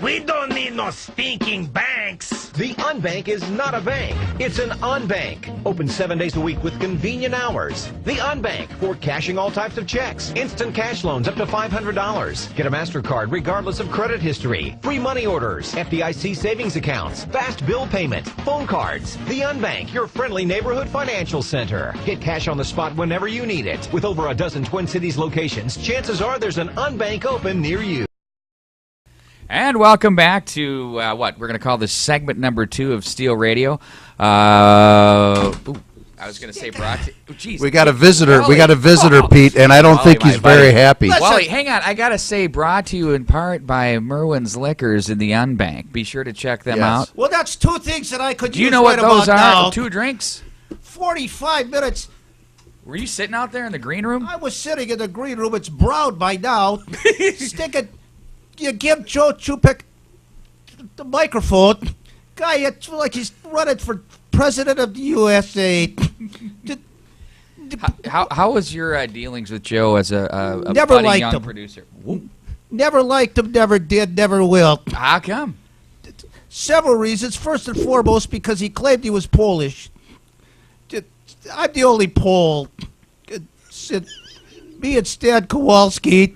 We don't need no stinking banks. The Unbank is not a bank. It's an unbank. Open 7 days a week with convenient hours. The Unbank for cashing all types of checks. Instant cash loans up to $500. Get a MasterCard regardless of credit history. Free money orders. FDIC savings accounts. Fast bill payment. Phone cards. The Unbank, your friendly neighborhood financial center. Get cash on the spot whenever you need it. With over a dozen Twin Cities locations, chances are there's an Unbank open near you. And welcome back to what we're going to call this segment number 2 of Steel Radio. I was going to say brought to. Oh, geez, we got a visitor. Wally. We got a visitor, Pete, and I don't Wally, think he's very happy. Wally, hang on. I got to say, brought to you in part by Merwin's Liquors in the Unbank. Be sure to check them out. Well, that's 2 things that I could Do you use know what right those about are? now. 2 drinks. 45 minutes. Were you sitting out there in the green room? I was sitting in the green room. It's brown by now. Stick it. You give Joe Chupik the microphone. Guy, it's like he's running for president of the USA. How was your dealings with Joe as a Never budding liked young him. producer? Never liked him, never did, never will. How come? Several reasons. First and foremost, because he claimed he was Polish. I'm the only Pole. Me and Stan Kowalski,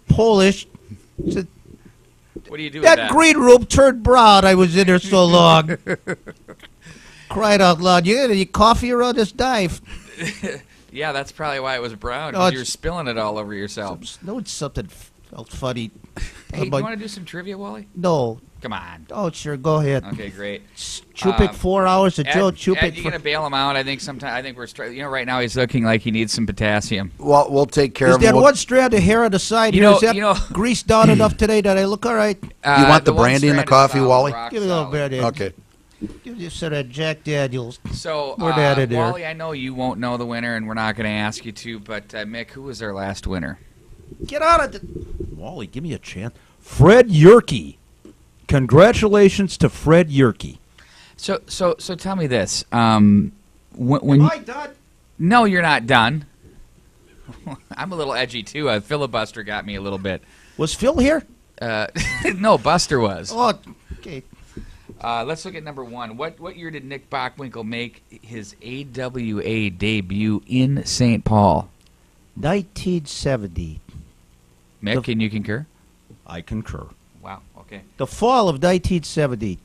Polish. What do you do with that? Green room turned brown. I was in there so long. Cried out loud. You got any coffee around this knife? Yeah, that's probably why it was brown. No, 'Cause you're spilling it all over yourself. No, it's something felt funny. Hey, do you want to do some trivia, Wally? No. Come on. Oh, sure. Go ahead. Okay, great. Chupik 4 hours of Joe Chupik. Ed, you gonna bail him out? I think we're right now he's looking like he needs some potassium. Well, we'll take care of him. Is that one strand of hair on the side here? Is that greased down enough today that I look all right? You want the brandy in the coffee, Wally? Give me a little brandy. Okay. Give me some of that Jack Daniels. So, Wally, I know you won't know the winner, and we're not going to ask you to, but Mick, who was our last winner? Get out of the... Wally, give me a chance. Fred Yerke. Congratulations to Fred Yerke. So tell me this. When Am I done? No, you're not done. I'm a little edgy, too. Filibuster got me a little bit. Was Phil here? No, Buster was. Oh, okay. Let's look at number 1. What year did Nick Bockwinkel make his AWA debut in St. Paul? 1970. Mick, can you concur? I concur. Wow, okay. The fall of 1970.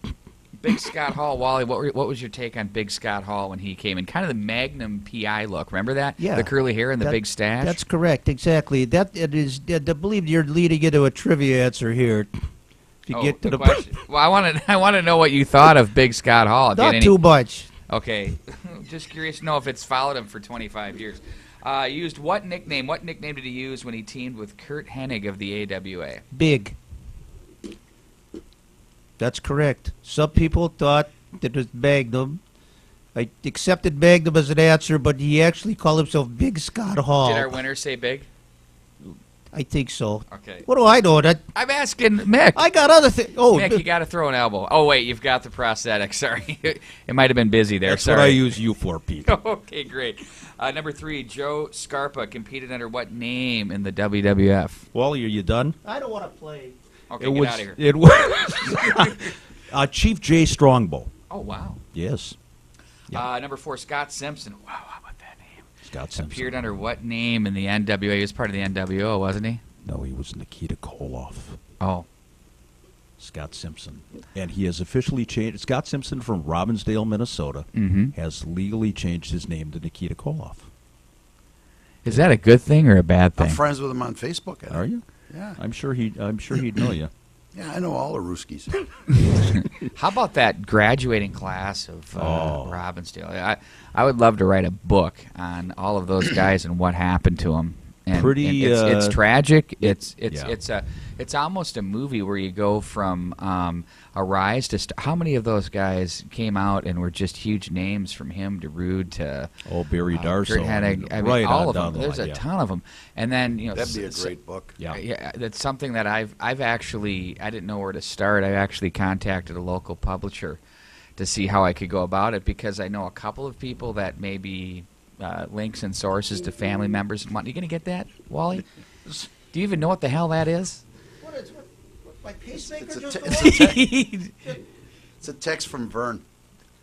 Big Scott Hall, Wally, what was your take on Big Scott Hall when he came in? Kind of the Magnum PI look, remember that? Yeah. The curly hair and the big stash? That's correct, exactly. That it is. I believe you're leading into a trivia answer here. If you get to the question. Well, I want to know what you thought of Big Scott Hall. Not too much. Okay. Just curious to know if it's followed him for 25 years. Used what nickname? What nickname did he use when he teamed with Kurt Hennig of the AWA? Big. That's correct. Some people thought that it was Magnum. I accepted Magnum as an answer, but he actually called himself Big Scott Hall. Did our winner say Big? I think so. Okay. What do I know? I'm asking Mick. I got other things. Oh, Mick, you got to throw an elbow. Oh, wait, you've got the prosthetic. Sorry. It might have been busy there. That's Sorry. what I use you for, Pete. Okay, great. Number 3, Joe Scarpa competed under what name in the WWF? Wally, are you done? I don't want to play. Okay, get out of here. It was Chief J. Strongbow. Oh, wow. Yes. Number 4, Scott Simpson. Wow, how about that name? Scott Simpson. Appeared under what name in the NWA? He was part of the NWO, wasn't he? No, he was Nikita Koloff. Oh. Scott Simpson. And he has officially changed. Scott Simpson from Robbinsdale, Minnesota, has legally changed his name to Nikita Koloff. Is that a good thing or a bad thing? I'm friends with him on Facebook. Are you? Yeah. I'm sure he'd know you. Yeah, I know all the Ruskies. How about that graduating class of Robbinsdale? I would love to write a book on all of those guys and what happened to them. And it's tragic. It's almost a movie where you go from a rise to how many of those guys came out and were just huge names, from him to Rude to Barry Darsow. Kurt Hennig. I mean, right all of down them. the There's line, a ton of them. And then That'd be a great book. Yeah, that's something that I've actually, I didn't know where to start. I actually contacted a local publisher to see how I could go about it, because I know a couple of people that maybe links and sources to family members. You going to get that, Wally? Do you even know what the hell that is? My pacemaker It's a, just it's a text from Vern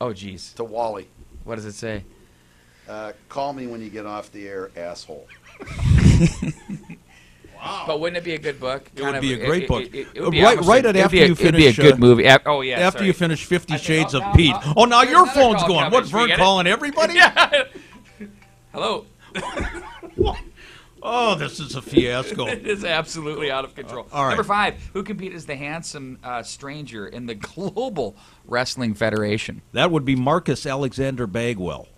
Oh, geez. to Wally. What does it say? Call me when you get off the air, asshole. But wouldn't it be a good book? It would be a great book. It would be Right- almost right a- at it'd after be a- you It'd be a finish, good movie. Oh, yeah. After sorry. you finish 50 I think, Shades oh, of now- Pete. Oh, now there's your another phone's call going. coming. What, Should we Vern get it? calling everybody? Yeah. Hello. Oh, this is a fiasco. It is absolutely out of control. All right. Number 5. Who competed as the handsome stranger in the Global Wrestling Federation? That would be Marcus Alexander Bagwell.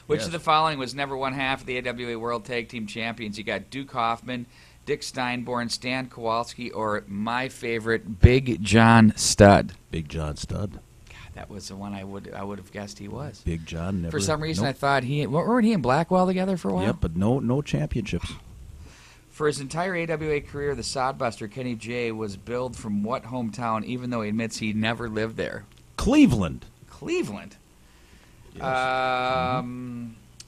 Which Yes. of the following was never one half of the AWA World Tag Team Champions? You got Duke Hoffman, Dick Steinborn, Stan Kowalski, or my favorite, Big John Studd. Big John Studd. God, that was the one I would have guessed he was. Big John never. For some reason, I nope. thought weren't he and Blackwell together for a while? Yep, but no championships. For his entire AWA career, the Sodbuster Kenny J was billed from what hometown? Even though he admits he never lived there. Cleveland. Cleveland. Yes.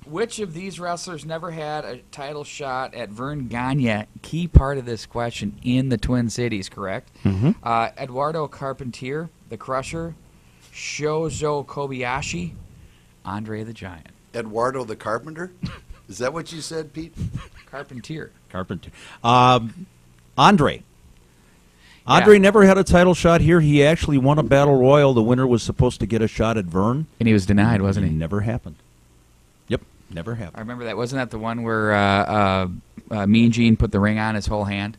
Which of these wrestlers never had a title shot at Vern Gagne? Key part of this question in the Twin Cities, correct? Eduardo Carpentier, the Crusher, Shozo Kobayashi, Andre the Giant. Eduardo the Carpenter? Is that what you said, Pete? Carpentier. Carpenter. Andre. Andre never had a title shot here. He actually won a battle royal. The winner was supposed to get a shot at Vern. And he was denied, wasn't he? Never happened. Yep, never I happened. remember that. Wasn't that the one where Mean Gene put the ring on his whole hand?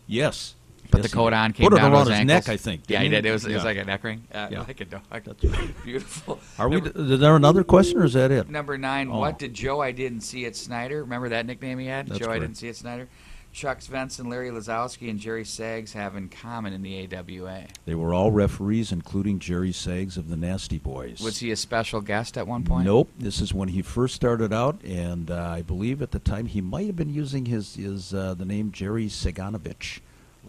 Yes. Put Yes, the coat he on, did. came Put it down to around his his ankles. neck, I think. Yeah, he didn't did. It was Yeah. like a neck ring. Yeah. Like a dog. That's right. Beautiful. Are we? Is there another question, or is that it? Number 9, Oh. what did Joe I Didn't See It Snyder? Remember that nickname he had? That's Joe I correct. Didn't See It Snyder? Chuck Svensson, Larry Lazowski, and Jerry Saggs have in common in the AWA. They were all referees, including Jerry Saggs of the Nasty Boys. Was he a special guest at one point? Nope. This is when he first started out, and I believe at the time he might have been using his the name Jerry Saganovich.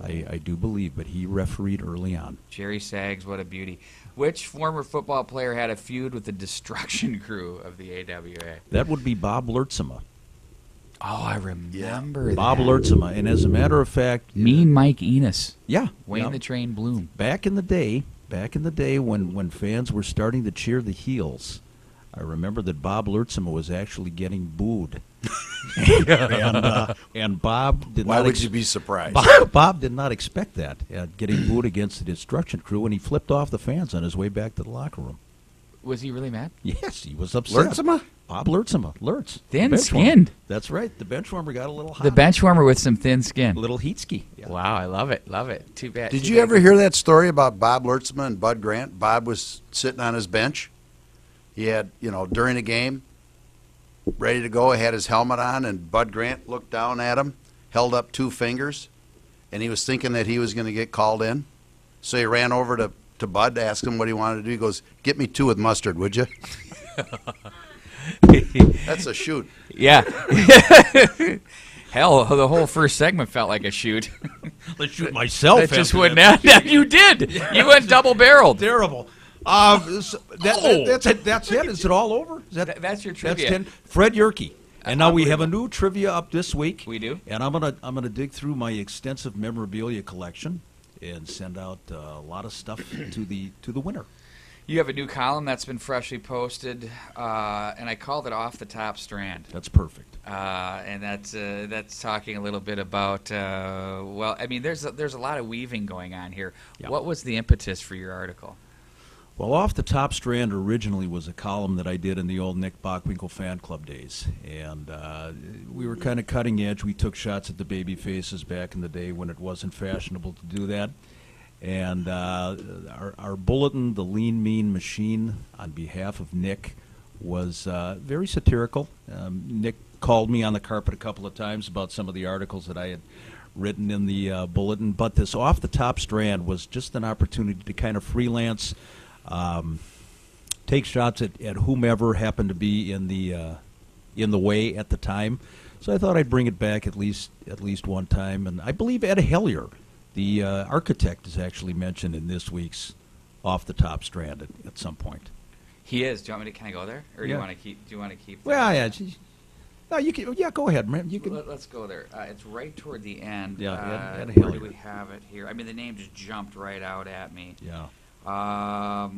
I do believe, but he refereed early on. Jerry Saggs, what a beauty. Which former football player had a feud with the Destruction Crew of the AWA? That would be Bob Lertzema. Oh, I remember that. Bob Lertzema, and as a matter of fact, Mean Mike Enos. yeah, Wayne yeah. the Train Bloom. Back in the day when fans were starting to cheer the heels, I remember that Bob Lertzema was actually getting booed. and Bob did Why not would you be surprised? Bob did not expect that, getting booed against the Destruction Crew, and he flipped off the fans on his way back to the locker room. Was he really mad? Yes, he was upset. Lertzema? Bob Lertzema. Lertz. Thin Bench warmer. skinned. That's right. The bench warmer got a little hot. The bench warmer with some thin skin. A little heat ski. Yeah. Wow, I love it. Love it. Too bad. Did too you bad. ever hear that story about Bob Lertzema and Bud Grant? Bob was sitting on his bench. He had, during a game, ready to go, had his helmet on, and Bud Grant looked down at him, held up 2 fingers, and he was thinking that he was going to get called in. So he ran over to Bud to ask him what he wanted to do. He goes, "Get me 2 with mustard, would you?" That's a shoot. Yeah. Hell, the whole first segment felt like a shoot. Let's shoot myself. That just after wouldn't that. happen. You did. You went double-barreled. Terrible. That's it. Is it all over? Is that, That's your that's trivia. 10. Fred Yerke. And now we have a new trivia up this week. We do? And I'm gonna dig through my extensive memorabilia collection and send out a lot of stuff to the winner. You have a new column that's been freshly posted, and I called it Off the Top Strand. That's perfect. And that's talking a little bit about there's a lot of weaving going on here. Yeah. What was the impetus for your article? Well, Off the Top Strand originally was a column that I did in the old Nick Bockwinkel fan club days. And we were kind of cutting edge. We took shots at the baby faces back in the day when it wasn't fashionable to do that. And our bulletin, The Lean Mean Machine, on behalf of Nick, was very satirical. Nick called me on the carpet a couple of times about some of the articles that I had written in the bulletin. But this Off the Top Strand was just an opportunity to kind of freelance, take shots at whomever happened to be in the way at the time. So I thought I'd bring it back at least one time. And I believe Ed Hellier, the architect, is actually mentioned in this week's Off the Top Strand at some point. He is. Do you want me to kind of go there, or do Yeah. you want to keep? Do you want to keep? Well, yeah. No, you can. Yeah, go ahead, man. You can. Let's go there. It's right toward the end. Yeah, where Hillier. do we have it here? I mean, the name just jumped right out at me. Yeah.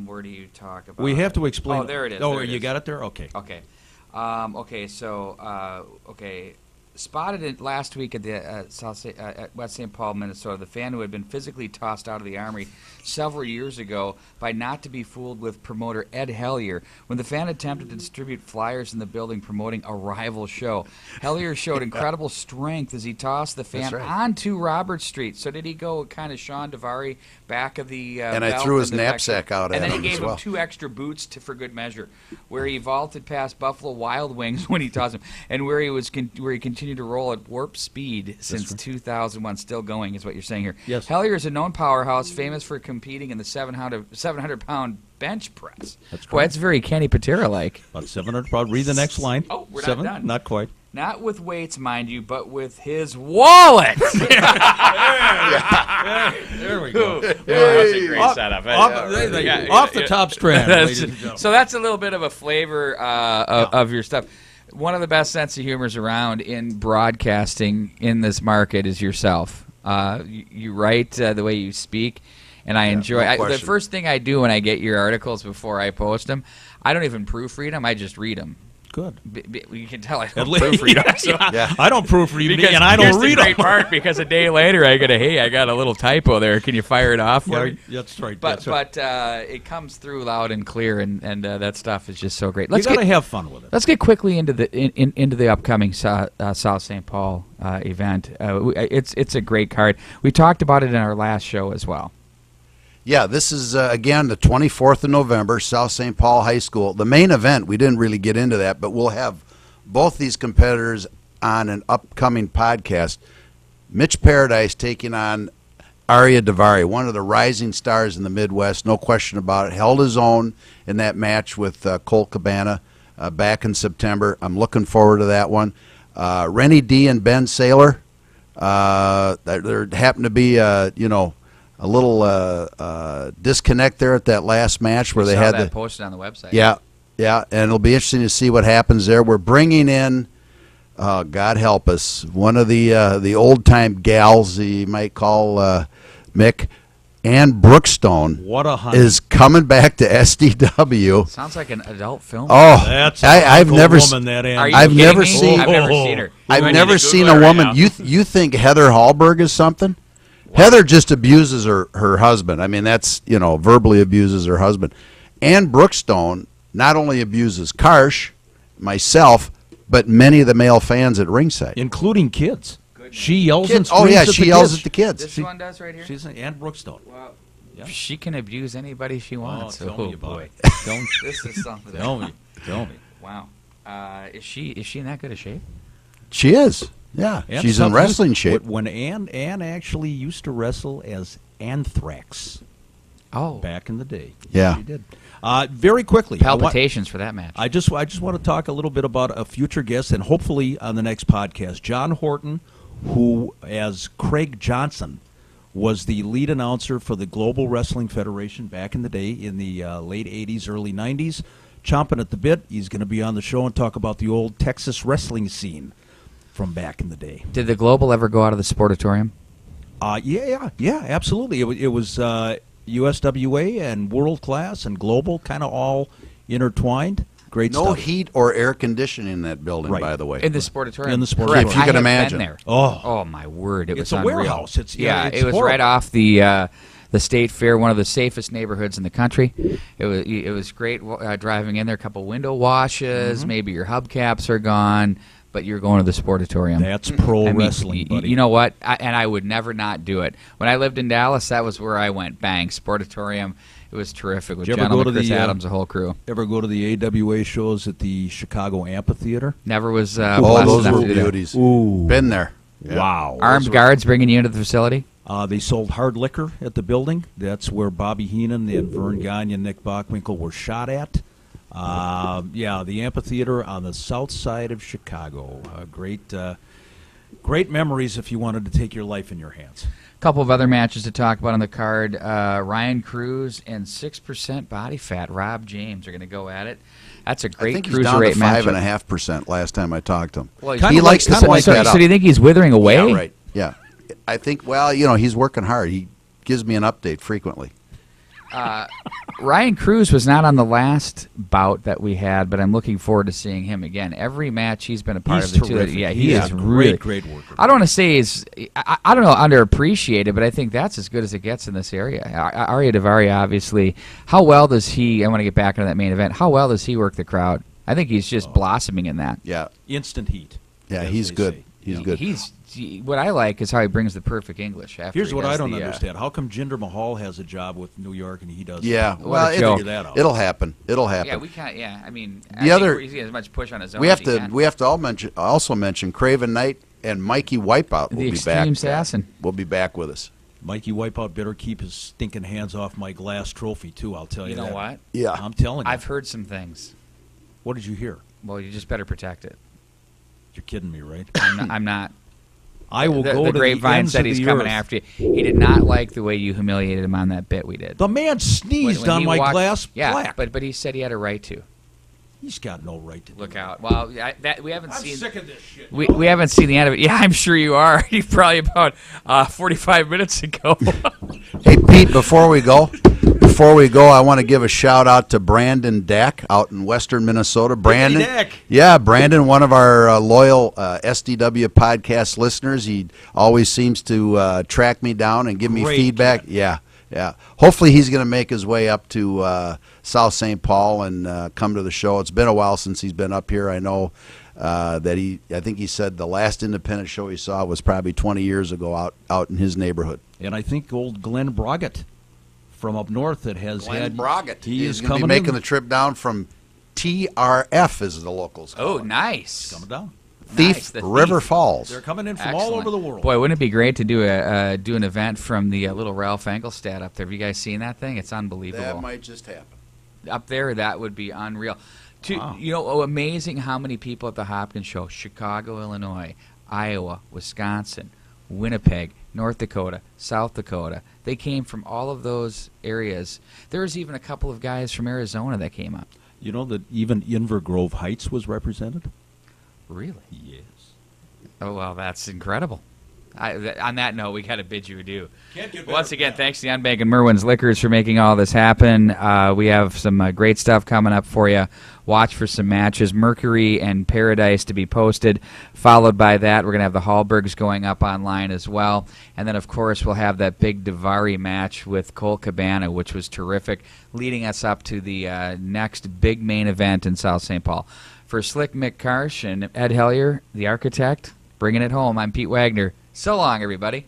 Where do you talk about? We have to explain. Oh, there it is. Oh, there it you is. got it there. Okay. Okay. Spotted it last week at the at West St. Paul, Minnesota. The fan who had been physically tossed out of the Armory several years ago by not to be fooled with promoter Ed Hellier when the fan attempted to distribute flyers in the building promoting a rival show. Hellier showed incredible strength as he tossed the fan onto Robert Street. So did he go kind of Sean Devari back of the and I belt threw his and the knapsack out at and then him he gave as well. him 2 extra boots for good measure, where he vaulted past Buffalo Wild Wings when he tossed him, and where he continued to roll at warp speed since 2001, still going, is what you're saying here. Yes. Hellier is a known powerhouse, famous for competing in the 700-pound bench press. That's Boy, correct. that's very Kenny Patera-like. About 700 pounds. Read the next line. Oh, we're not 7? done. Not quite. Not with weights, mind you, but with his wallet. There we go. That's a great setup. Off the top strand, ladies and gentlemen. So that's a little bit of a flavor of your stuff. One of the best sense of humors around in broadcasting in this market is yourself. You write the way you speak, and I enjoy. no The question. first thing I do when I get your articles before I post them, I don't even proofread them. I just read them. Good. You can tell I don't least- proofread them. So. Yeah. I don't proofread Because and I don't here's read the great them. part, because a day later I got a little typo there. Can you fire it off for me? That's right. But that's right. it comes through loud and clear, and that stuff is just so great. You got to have fun with it. Let's get quickly into the into the upcoming South St. Paul event. It's a great card. We talked about it in our last show as well. Yeah, this is, again, the 24th of November, South St. Paul High School. The main event, we didn't really get into that, but we'll have both these competitors on an upcoming podcast. Mitch Paradise taking on Arya Davari, one of the rising stars in the Midwest, no question about it. Held his own in that match with Cole Cabana back in September. I'm looking forward to that one. Rennie D and Ben Saylor, there happened to be, a little disconnect there at that last match where We they saw had that the posted on the website. yeah, and it'll be interesting to see what happens there. We're bringing in, God help us, one of the old time gals you might call Mick, Ann Brookstone. What a honey. Is coming back to SDW. Sounds like an adult film. Oh, That's I've never woman, that Ann. Are you I've kidding never me? seen- I've never seen her. I've I need never to seen Google a her woman. right now. You think Heather Hallberg is something? Heather just abuses her husband. I mean, that's, verbally abuses her husband. Ann Brookstone not only abuses Karsh, myself, but many of the male fans at ringside. including kids. She yells and Kids. screams Oh yeah, at she the yells kids. at the kids. This one does right here. She's an Ann Brookstone. Wow. Yeah. She can abuse anybody she wants. tell me about boy. it. Don't This is something. tell me. Tell me. Wow. Is she in that good a shape? She is. Yeah, And she's in something- wrestling shape. When Ann actually used to wrestle as Anthrax Oh, back in the day. Yeah. She did. Very quickly. palpitations for that match. I just want to talk a little bit about a future guest, and hopefully on the next podcast, John Horton, who as Craig Johnson was the lead announcer for the Global Wrestling Federation back in the day in the late 80s, early 90s, chomping at the bit. He's going to be on the show and talk about the old Texas wrestling scene from back in the day. Did the Global ever go out of the Sportatorium? Yeah, absolutely. It was USWA and World Class and Global kind of all intertwined. Great No stuff. heat or air conditioning in that building, Right. by the way. In the Sportatorium. In the Sportatorium. Correct. If you I can have imagine. been there. Oh. my word! It It's was a unreal. warehouse. It's it was horrible. right off the State Fair, one of the safest neighborhoods in the country. It was great driving in there. A couple window washes, Mm-hmm. maybe your hubcaps are gone, but you're going to the Sportatorium. That's pro I mean, wrestling, buddy. You know what? And I would never not do it. When I lived in Dallas, that was where I went. Bang, Sportatorium. It was terrific with Did you ever Gentleman go to Chris the, Adams, the whole crew. Ever go to the AWA shows at the Chicago Amphitheater? Never was Oh, blessed those enough were to do that. beauties. Ooh. Been there. Yeah. Wow. Armed guards bringing you into the facility? They sold hard liquor at the building. That's where Bobby Heenan and Vern Gagne and Nick Bockwinkel were shot at. The amphitheater on the south side of Chicago. Great memories if you wanted to take your life in your hands. A couple of other matches to talk about on the card. Ryan Cruz and 6% body fat Rob James are going to go at it. That's a I great think he's down to cruiserweight matchup. 5.5% last time I talked to him. Well, He likes to point so, that out. so do you think he's withering away? Yeah, right. Yeah. I think, well, he's working hard. He gives me an update frequently. Ryan Cruz was not on the last bout that we had, but I'm looking forward to seeing him again. Every match he's been a part He's of the terrific. two. Yeah, He is is a really great worker. I don't want to say he's I don't know underappreciated, but I think that's as good as it gets in this area. Arya Daivari, obviously. How well does he? I want to get back into that main event. How well does he work the crowd? I think he's just blossoming in that. Yeah. Instant heat. Yeah, as he's they good. say. He's good. What I like is how he brings the perfect English. After Here's he what does I don't the, understand. How come Jinder Mahal has a job with New York and he doesn't? Yeah, What well, a joke. Figure that out. it'll happen. It'll happen. Yeah, we can't. Yeah, I mean, The other- he's getting as much push on his own. we have as he to can. we have to also mention Craven Knight and Mikey Wipeout will The be back. Extreme Assassin. Will be back with us. Mikey Wipeout better keep his stinking hands off my glass trophy, too, I'll tell you You know that. what? Yeah. I'm telling you. I've heard some things. What did you hear? Well, you just better protect it. You're kidding me, right? I'm not. I will go The to grapevine the ends said of he's the coming earth. after you. He did not like the way you humiliated him on that bit we did. The man sneezed When on he my walked- glass Yeah, plaque. but he said he had a right to. He's got no right to do Look that. out! Well, we haven't I'm seen. sick of this shit. We haven't seen the end of it. Yeah, I'm sure you are. You probably about 45 minutes ago. Hey Pete, before we go, I want to give a shout out to Brandon Dack out in western Minnesota. Brandon, Dack. yeah, Brandon, one of our loyal SDW podcast listeners. He always seems to track me down and give me Great feedback. kid. Yeah. Hopefully, he's going to make his way up to South St. Paul and come to the show. It's been a while since he's been up here. I know that I think he said the last independent show he saw was probably 20 years ago out in his neighborhood. And I think old Glenn Broggett from up north that has Glenn had Broggett. He He's is going to be coming making in. the trip down from TRF, as the locals call Oh, it. nice. Coming down. Thief the River Thief. Falls. They're coming in from all Excellent. over the world. Boy, wouldn't it be great to do an event from the little Ralph Engelstad up there? Have you guys seen that thing? It's unbelievable. That might just happen. Up there, that would be unreal. Wow. Amazing how many people at the Hopkins Show: Chicago, Illinois, Iowa, Wisconsin, Winnipeg, North Dakota, South Dakota. They came from all of those areas. There was even a couple of guys from Arizona that came up. You know that even Inver Grove Heights was represented? Really? Yes. Oh, well, that's incredible. On that note, we got to bid you adieu. Can't get Once again, thanks to Unbank and Merwin's Liquors for making all this happen. We have some great stuff coming up for you. Watch for some matches. Mercury and Paradise to be posted. Followed by that, we're going to have the Hallbergs going up online as well. And then, of course, we'll have that big Davari match with Cole Cabana, which was terrific, leading us up to the next big main event in South St. Paul. For Slick Mick Karsh and Ed Hellier, the architect, bringing it home, I'm Pete Wagner. So long, everybody.